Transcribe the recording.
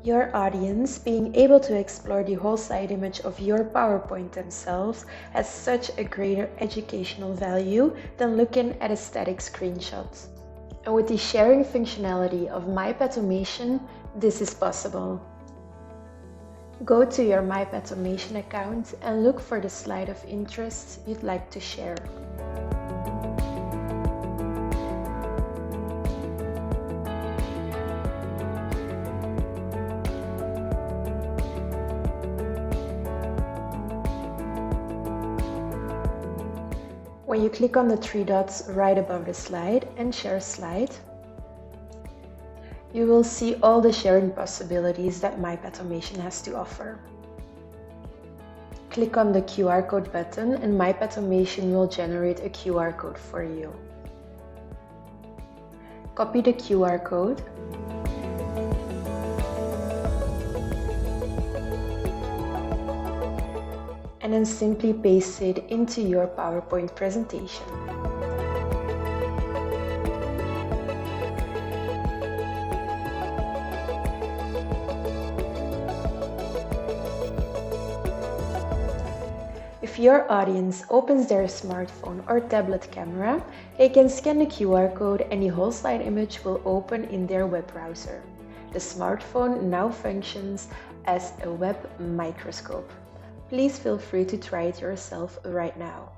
Your audience being able to explore the whole slide image of your PowerPoint themselves has such a greater educational value than looking at a static screenshot. And with the sharing functionality of My Pathomation, this is possible. Go to your My Pathomation account and look for the slide of interest you'd like to share. When you click on the three dots right above the slide and share slide, you will see all the sharing possibilities that My Pathomation has to offer. Click on the QR code button and My Pathomation will generate a QR code for you. Copy the QR code and then simply paste it into your PowerPoint presentation. If your audience opens their smartphone or tablet camera, they can scan the QR code and the whole slide image will open in their web browser. The smartphone now functions as a web microscope. Please feel free to try it yourself right now.